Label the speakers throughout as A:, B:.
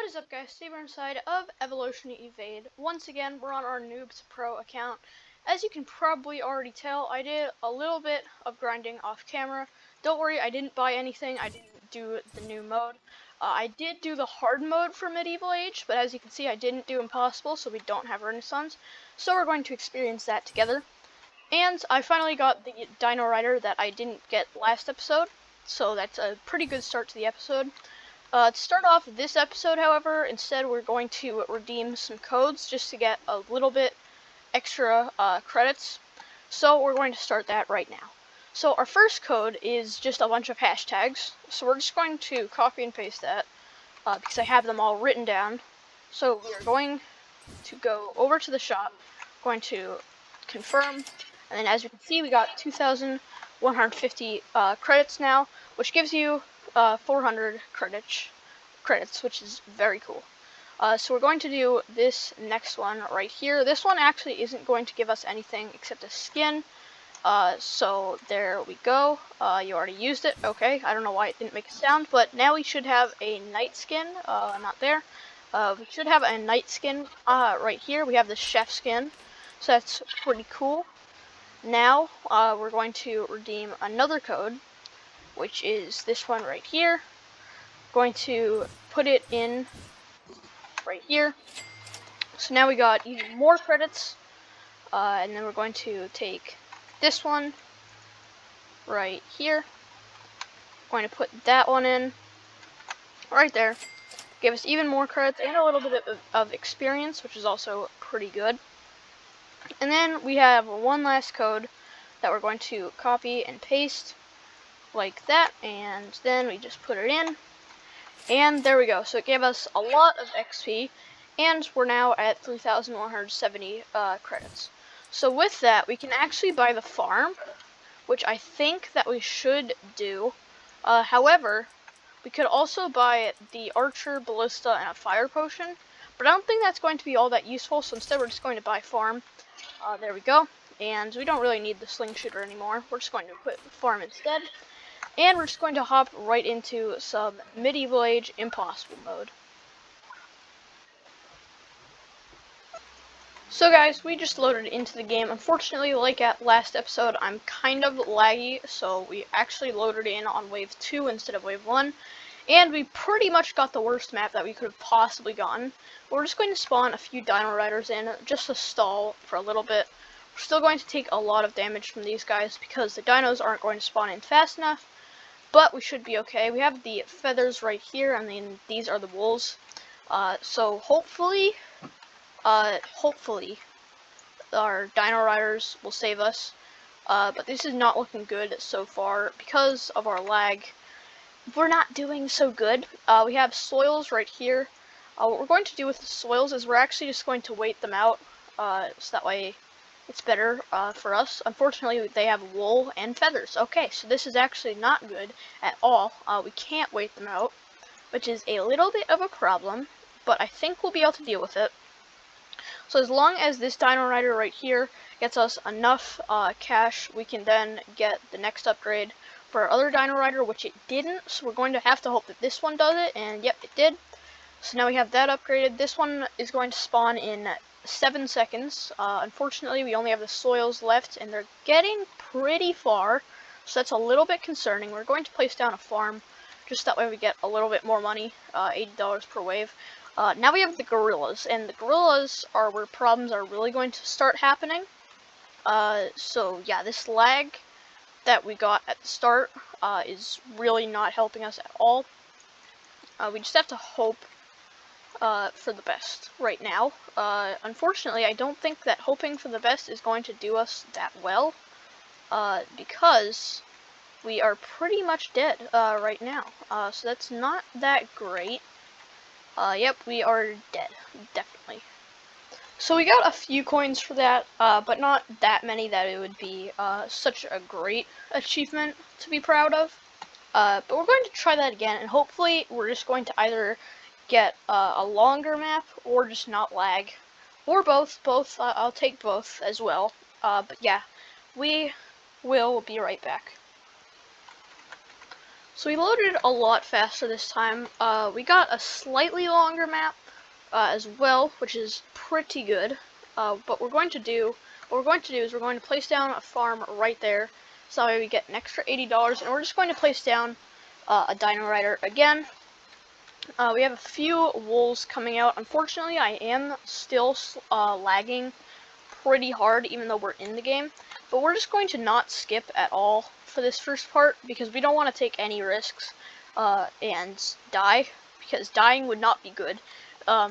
A: What is up, guys? Steve inside of Evolution Evade. Once again, we're on our Noobs Pro account. As you can probably already tell, I did a little bit of grinding off camera. Don't worry, I didn't buy anything. I didn't do the new mode. I did do the hard mode for Medieval Age, but as you can see, I didn't do Impossible, so we don't have Renaissance. So we're going to experience that together. And I finally got the Dino Rider that I didn't get last episode, so that's a pretty good start to the episode. To start off this episode, however, instead we're going to redeem some codes just to get a little bit extra credits. So we're going to start that right now. So our first code is just a bunch of hashtags. So we're just going to copy and paste that because I have them all written down. So we are going to go over to the shop, going to confirm, and then as you can see, we got 2,150 credits now, which gives you 400 credits, which is very cool. So we're going to do this next one right here. This one actually isn't going to give us anything except a skin. So there we go. You already used it. Okay, I don't know why it didn't make a sound, but now we should have a night skin. Not there. We should have a night skin right here. We have the chef skin, so that's pretty cool. Now we're going to redeem another code, which is this one right here. Going to put it in right here. So now we got even more credits, and then we're going to take this one right here. Going to put that one in right there. Give us even more credits and a little bit of experience, which is also pretty good. And then we have one last code that we're going to copy and paste like that, and then we just put it in, and there we go. So it gave us a lot of XP, and we're now at 3,170 credits. So with that, we can actually buy the farm, which I think that we should do. However, we could also buy the archer, ballista, and a fire potion, but I don't think that's going to be all that useful, so instead we're just going to buy farm. There we go, and we don't really need the sling shooter anymore. We're just going to put farm instead. And we're just going to hop right into some Medieval Age Impossible mode. So guys, we just loaded into the game. Unfortunately, like at last episode, I'm kind of laggy, so we actually loaded in on wave 2 instead of wave 1. And we pretty much got the worst map that we could have possibly gotten. We're just going to spawn a few Dino Riders in, just to stall for a little bit. We're still going to take a lot of damage from these guys because the dinos aren't going to spawn in fast enough. But we should be okay. We have the feathers right here, and then these are the wolves. So hopefully our Dino Riders will save us. But this is not looking good so far because of our lag. We're not doing so good. We have soils right here. What we're going to do with the soils is we're actually just going to wait them out, so that way it's better for us. Unfortunately, they have wool and feathers. Okay, so this is actually not good at all. We can't wait them out, which is a little bit of a problem, but I think we'll be able to deal with it. So as long as this Dino Rider right here gets us enough cash, we can then get the next upgrade for our other Dino Rider, which it didn't, so we're going to have to hope that this one does it, and yep, it did. So now we have that upgraded. This one is going to spawn in 7 seconds. Unfortunately, we only have the soils left, and they're getting pretty far, so that's a little bit concerning. We're going to place down a farm, just that way we get a little bit more money, $80 per wave. Now we have the gorillas, and the gorillas are where problems are really going to start happening. So yeah, this lag that we got at the start is really not helping us at all. We just have to hope for the best right now. Unfortunately, I don't think that hoping for the best is going to do us that well, because we are pretty much dead right now. So that's not that great. Yep, we are dead, definitely. So we got a few coins for that, but not that many that it would be such a great achievement to be proud of. But we're going to try that again, and hopefully we're just going to either get a longer map or just not lag, or both. I'll take both as well. But yeah, we will be right back. So we loaded a lot faster this time. We got a slightly longer map as well, which is pretty good. But what we're going to do is we're going to place down a farm right there, so that way we get an extra $80, and we're just going to place down a Dino Rider again. We have a few wolves coming out. Unfortunately, I am still lagging pretty hard, even though we're in the game. But we're just going to not skip at all for this first part, because we don't want to take any risks and die, because dying would not be good. Yeah,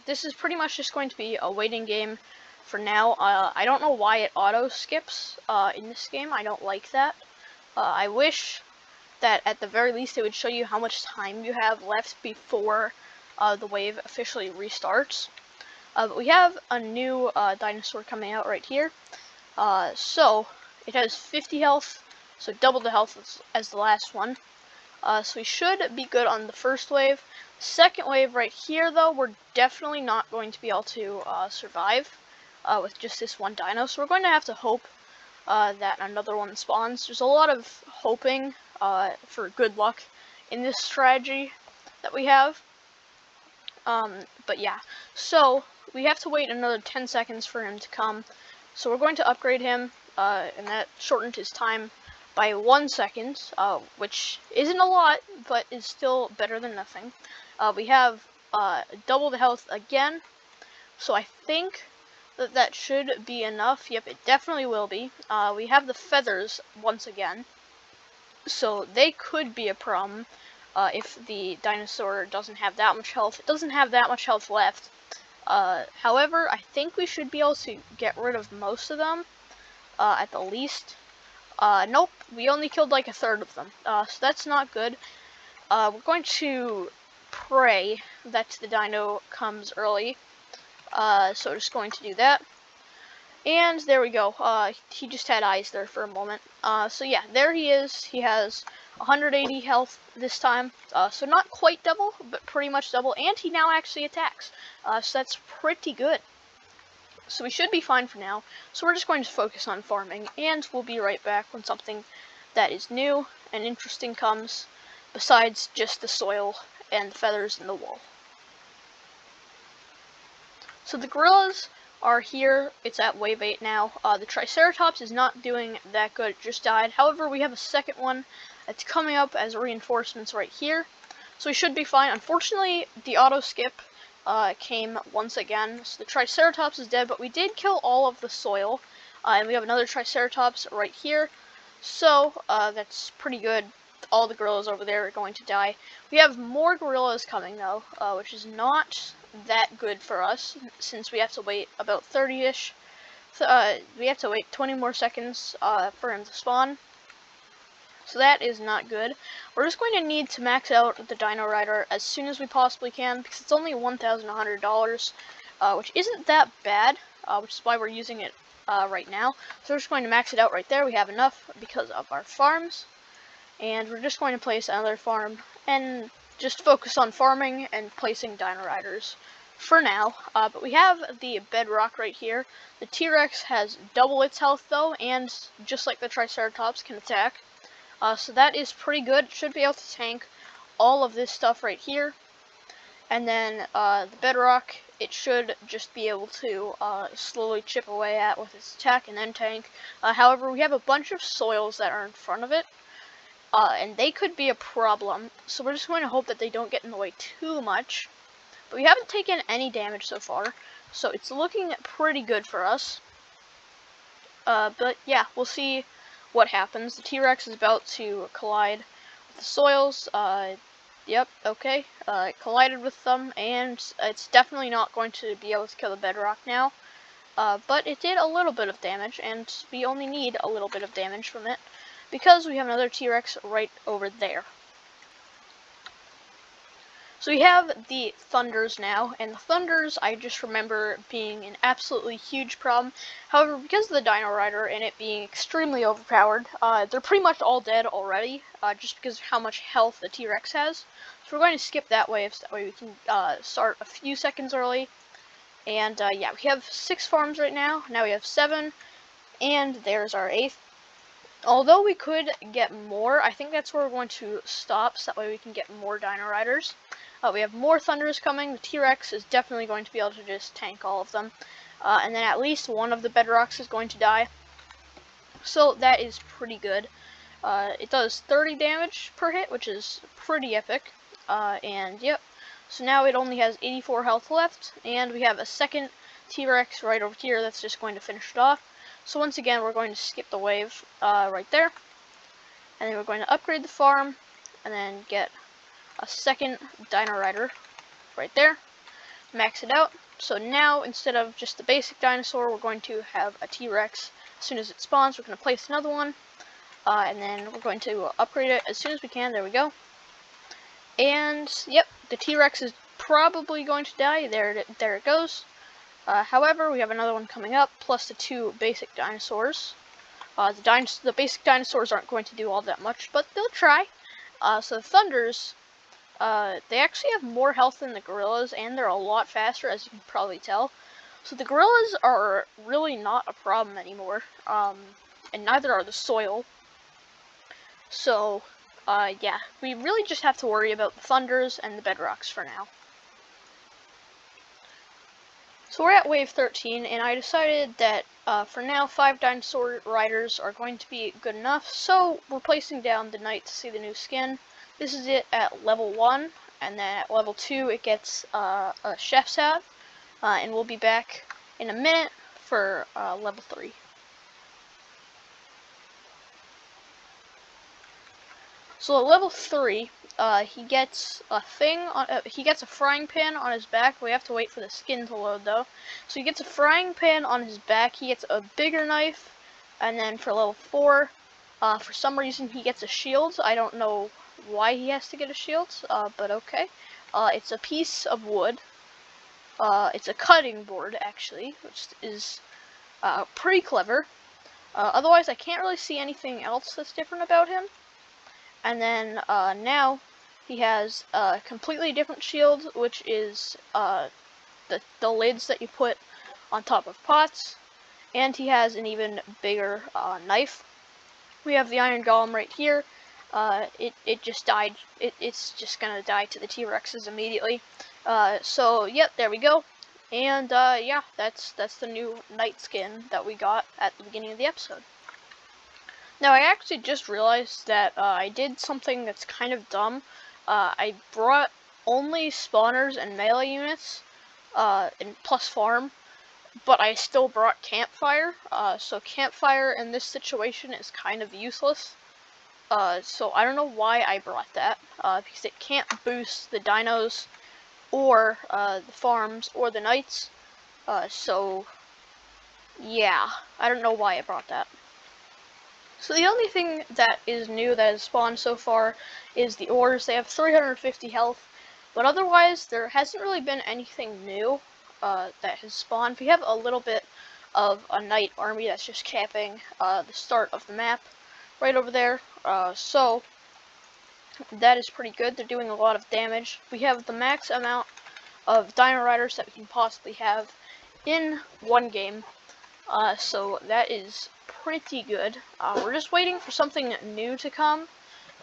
A: this is pretty much just going to be a waiting game for now. I don't know why it auto skips in this game. I don't like that. I wish that at the very least it would show you how much time you have left before the wave officially restarts. But we have a new dinosaur coming out right here. So it has 50 health, so double the health as the last one. So we should be good on the first wave. Second wave right here, though, we're definitely not going to be able to survive with just this one dino. So we're going to have to hope that another one spawns. There's a lot of hoping for good luck in this strategy that we have. But yeah, so we have to wait another 10 seconds for him to come. So we're going to upgrade him, and that shortened his time by 1 second, which isn't a lot, but is still better than nothing. We have double the health again, so I think that should be enough. Yep, it definitely will be. We have the feathers once again, so they could be a problem if the dinosaur doesn't have that much health. It doesn't have that much health left. However, I think we should be able to get rid of most of them, at the least. Nope, we only killed like a third of them, so that's not good. We're going to pray that the dino comes early, so we're just going to do that. And there we go. He just had eyes there for a moment. So yeah, there he is. He has 180 health this time. So not quite double, but pretty much double. And he now actually attacks. So that's pretty good. So we should be fine for now. So we're just going to focus on farming. And we'll be right back when something that is new and interesting comes, besides just the soil and the feathers in the wall. So the gorillas are here. It's at wave 8 now. The Triceratops is not doing that good. It just died. However, we have a second one that's coming up as reinforcements right here. So we should be fine. Unfortunately, the auto skip came once again. So the Triceratops is dead, but we did kill all of the soil. And we have another Triceratops right here. So that's pretty good. All the gorillas over there are going to die. We have more gorillas coming though, which is not that good for us, since we have to wait about 30-ish. We have to wait 20 more seconds for him to spawn. So that is not good. We're just going to need to max out the Dino Rider as soon as we possibly can, because it's only $1,100, which isn't that bad, which is why we're using it right now. So we're just going to max it out right there. We have enough because of our farms. And we're just going to place another farm and just focus on farming and placing Dino Riders for now. But we have the bedrock right here. The T-Rex has double its health though, and just like the Triceratops, can attack. So that is pretty good. It should be able to tank all of this stuff right here. And then the bedrock, it should just be able to slowly chip away at with its attack and then tank. However, we have a bunch of soils that are in front of it. And they could be a problem, so we're just going to hope that they don't get in the way too much. But we haven't taken any damage so far, so it's looking pretty good for us. But yeah, we'll see what happens. The T-Rex is about to collide with the soils. Yep, okay. It collided with them, and it's definitely not going to be able to kill the bedrock now. But it did a little bit of damage, and we only need a little bit of damage from it, because we have another T-Rex right over there. So we have the Thunders now, and the Thunders I just remember being an absolutely huge problem. However, because of the Dino Rider and it being extremely overpowered, they're pretty much all dead already, just because of how much health the T-Rex has. So we're going to skip that wave, so that way we can start a few seconds early. And yeah, we have 6 farms right now. Now we have 7, and there's our 8th. Although we could get more, I think that's where we're going to stop, so that way we can get more Dino Riders. We have more Thunders coming. The T-Rex is definitely going to be able to just tank all of them. And then at least one of the Bedrocks is going to die. So that is pretty good. It does 30 damage per hit, which is pretty epic. And yep. So now it only has 84 health left, and we have a second T-Rex right over here that's just going to finish it off. So once again, we're going to skip the wave right there. And then we're going to upgrade the farm, and then get a second Dino Rider right there. Max it out. So now, instead of just the basic dinosaur, we're going to have a T-Rex. As soon as it spawns, we're going to place another one. And then we're going to upgrade it as soon as we can. There we go. And, yep, the T-Rex is probably going to die. There it goes. However, we have another one coming up, plus the two basic dinosaurs. The basic dinosaurs aren't going to do all that much, but they'll try. So the Thunders, they actually have more health than the Gorillas, and they're a lot faster, as you can probably tell. So the Gorillas are really not a problem anymore, and neither are the Soil. So, yeah, we really just have to worry about the Thunders and the Bedrocks for now. So we're at wave 13, and I decided that for now 5 dinosaur riders are going to be good enough, so we're placing down the Knight to see the new skin. This is it at level 1, and then at level 2 it gets a chef's hat, and we'll be back in a minute for level 3. So at level 3, he gets a he gets a frying pan on his back. We have to wait for the skin to load though. So he gets a frying pan on his back. He gets a bigger knife, and then for level 4, for some reason he gets a shield. I don't know why he has to get a shield, but okay. It's a piece of wood. It's a cutting board actually, which is pretty clever. Otherwise, I can't really see anything else that's different about him. And then now he has a completely different shield, which is the lids that you put on top of pots, and he has an even bigger knife. We have the Iron Golem right here. It just died. It's just gonna die to the T-Rexes immediately. So yep, there we go. And yeah, that's the new Knight skin that we got at the beginning of the episode. Now, I actually just realized that I did something that's kind of dumb. I brought only spawners and melee units, and plus farm, but I still brought campfire. So campfire in this situation is kind of useless. So I don't know why I brought that, because it can't boost the dinos, or the farms, or the knights. So yeah, I don't know why I brought that. So the only thing that is new that has spawned so far is the ores. They have 350 health, but otherwise there hasn't really been anything new that has spawned. We have a little bit of a knight army that's just camping the start of the map right over there, so that is pretty good. They're doing a lot of damage. We have the max amount of Dino Riders that we can possibly have in one game, so that is pretty good. We're just waiting for something new to come.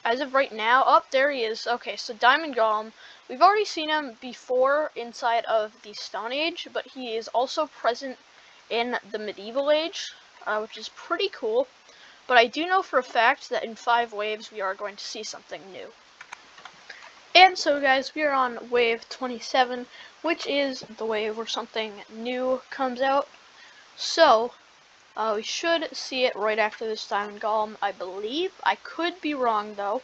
A: As of right now, there he is. Okay, so Diamond Golem, we've already seen him before inside of the Stone Age, but he is also present in the Medieval Age, which is pretty cool. But I do know for a fact that in 5 waves we are going to see something new. And so guys, we are on wave 27, which is the wave where something new comes out. So we should see it right after this Diamond Golem, I believe. I could be wrong though.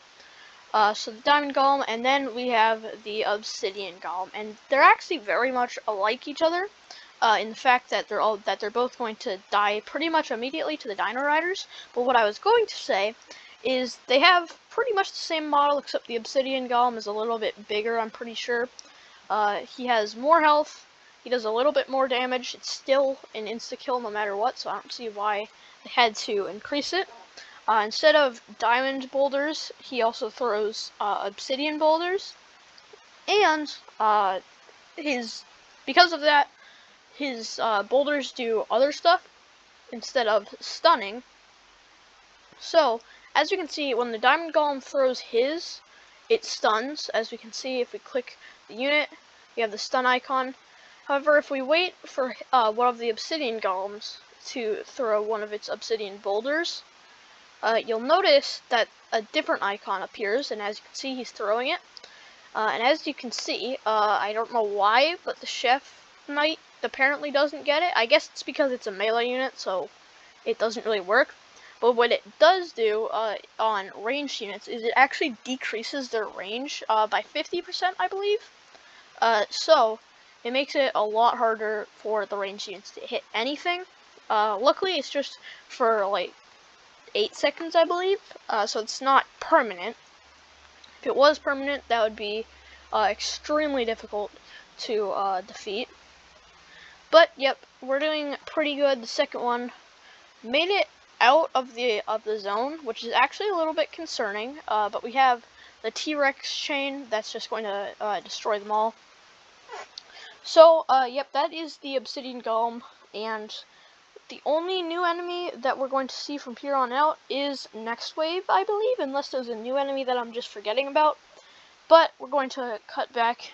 A: So the Diamond Golem, and then we have the Obsidian Golem, and they're actually very much alike each other, in the fact that they're both going to die pretty much immediately to the Dino Riders. But what I was going to say is they have pretty much the same model, except the Obsidian Golem is a little bit bigger, I'm pretty sure. He has more health. He does a little bit more damage. It's still an insta-kill no matter what, so I don't see why they had to increase it. Instead of diamond boulders, he also throws obsidian boulders. And because of that, his boulders do other stuff instead of stunning. So, as you can see, when the diamond golem throws his, it stuns. As we can see, if we click the unit, we have the stun icon. However, if we wait for one of the obsidian golems to throw one of its obsidian boulders, you'll notice that a different icon appears, and as you can see, he's throwing it. And as you can see, I don't know why, but the chef knight apparently doesn't get it. I guess it's because it's a melee unit, so it doesn't really work. But what it does do on ranged units is it actually decreases their range by 50%, I believe. So it makes it a lot harder for the ranged units to hit anything. Luckily, it's just for like 8 seconds, I believe. So it's not permanent. If it was permanent, that would be extremely difficult to defeat. But yep, we're doing pretty good. The second one made it out of the zone, which is actually a little bit concerning. But we have the T-Rex chain that's just going to destroy them all. So yep, that is the obsidian golem, and the only new enemy that we're going to see from here on out is next wave, I believe, unless there's a new enemy that I'm just forgetting about. But we're going to cut back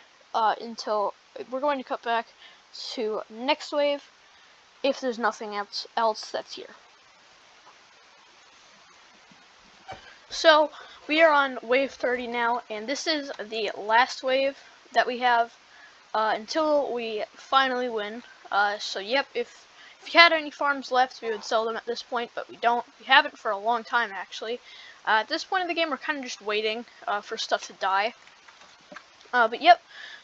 A: to next wave if there's nothing else that's here. So we are on wave 30 now, and this is the last wave that we have until we finally win. So yep, if you had any farms left, we would sell them at this point, but we don't. We haven't for a long time, actually. At this point in the game, we're kind of just waiting for stuff to die. But yep,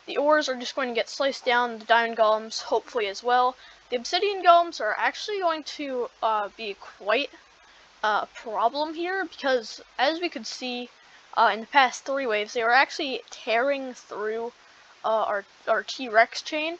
A: the ores are just going to get sliced down, the diamond golems hopefully as well. The obsidian golems are actually going to be quite a problem here, because as we could see in the past 3 waves, they were actually tearing through our T-Rex chain.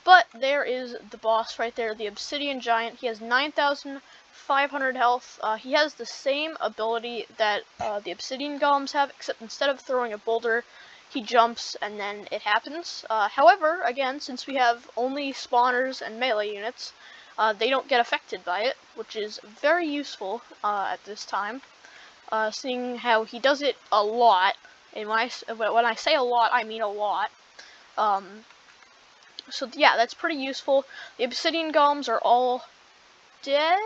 A: But there is the boss right there, the obsidian giant. He has 9,500 health. He has the same ability that the obsidian golems have, except instead of throwing a boulder, he jumps and then it happens. However, again, since we have only spawners and melee units, they don't get affected by it, which is very useful at this time, seeing how he does it a lot. And when I say a lot, I mean a lot. So yeah, that's pretty useful. The obsidian golems are all dead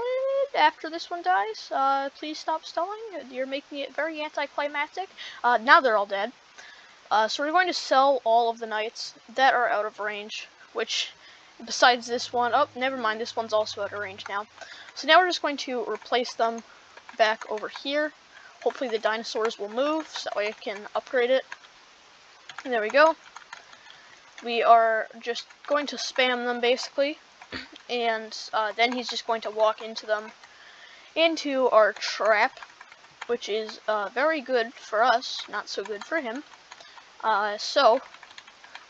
A: after this one dies. Please stop stalling. You're making it very anticlimactic. Now they're all dead. So we're going to sell all of the knights that are out of range, which, besides this one, oh, never mind, this one's also out of range now. So now we're just going to replace them back over here. Hopefully the dinosaurs will move, so that way I can upgrade it. And there we go. We are just going to spam them, basically, and then he's just going to walk into them, into our trap, which is very good for us, not so good for him. So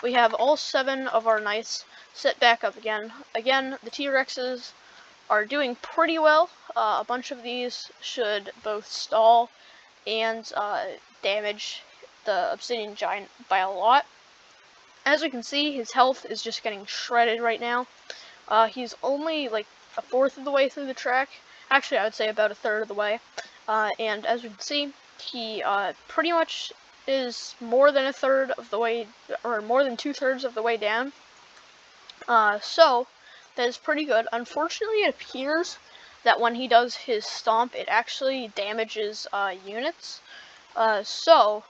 A: we have all 7 of our knights set back up again. Again, the T-Rexes are doing pretty well. A bunch of these should both stall and damage the obsidian giant by a lot. As we can see, his health is just getting shredded right now. He's only like a 1/4 of the way through the track. Actually, I would say about a 1/3 of the way. And as we can see, he pretty much is more than a 1/3 of the way, or more than 2/3 of the way down. So that is pretty good. Unfortunately, it appears that when he does his stomp, it actually damages units. So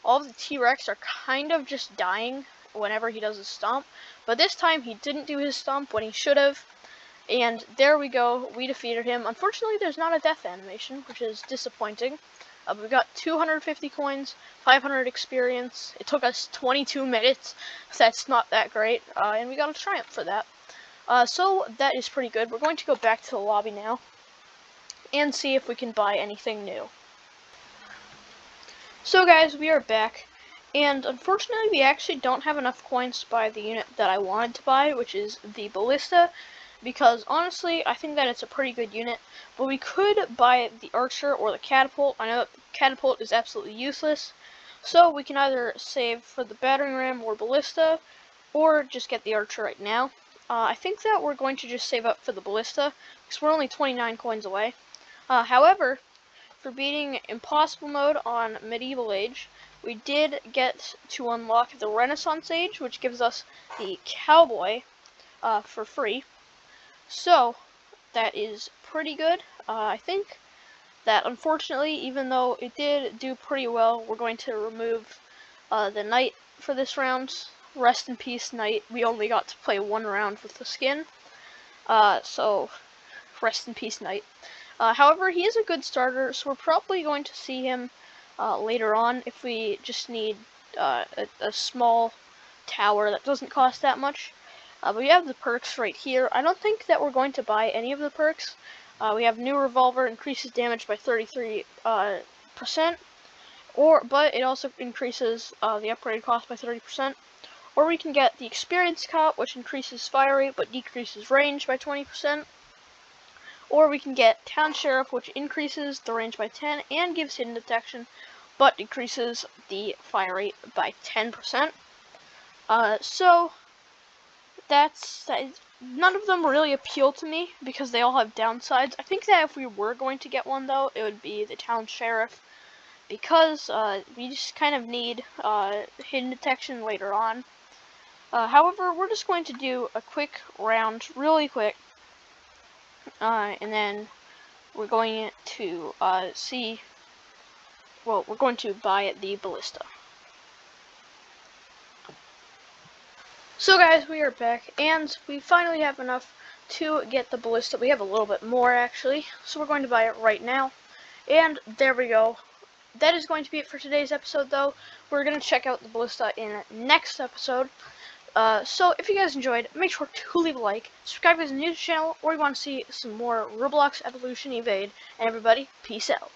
A: all of the T-Rex are kind of just dying whenever he does his stomp, but this time he didn't do his stomp when he should have, and there we go, we defeated him. Unfortunately, there's not a death animation, which is disappointing. We got 250 coins, 500 experience. It took us 22 minutes, so that's not that great, and we got a triumph for that. So that is pretty good. We're going to go back to the lobby now and see if we can buy anything new. So guys, we are back. And unfortunately, we actually don't have enough coins to buy the unit that I wanted to buy, which is the Ballista, because honestly, I think that it's a pretty good unit. But we could buy the Archer or the Catapult. I know that the Catapult is absolutely useless, so we can either save for the Battering Ram or Ballista, or just get the Archer right now. I think that we're going to just save up for the Ballista, because we're only 29 coins away. However, for beating Impossible Mode on Medieval Age. We did get to unlock the Renaissance Age, which gives us the Cowboy for free. So, that is pretty good. I think that unfortunately, even though it did do pretty well, we're going to remove the Knight for this round. Rest in peace, Knight. We only got to play one round with the skin. So, rest in peace, Knight. However, he is a good starter, so we're probably going to see him later on if we just need a small tower that doesn't cost that much. But we have the perks right here. I don't think that we're going to buy any of the perks. We have new revolver, increases damage by 33%, but it also increases the upgrade cost by 30%. Or we can get the experience cop, which increases fire rate but decreases range by 20%. Or we can get Town Sheriff, which increases the range by 10 and gives hidden detection, but decreases the fire rate by 10%. So none of them really appeal to me because they all have downsides. I think that if we were going to get one, though, it would be the Town Sheriff, because we just kind of need hidden detection later on. However, we're just going to do a quick round, really quick, and then we're going to we're going to buy the ballista. So guys, we are back, and we finally have enough to get the ballista. We have a little bit more, actually, so we're going to buy it right now. And there we go. That is going to be it for today's episode, though. We're going to check out the ballista in next episode. So if you guys enjoyed, make sure to leave a like, subscribe if you're new to the channel, or you want to see some more Roblox Evolution Evade, and everybody, peace out.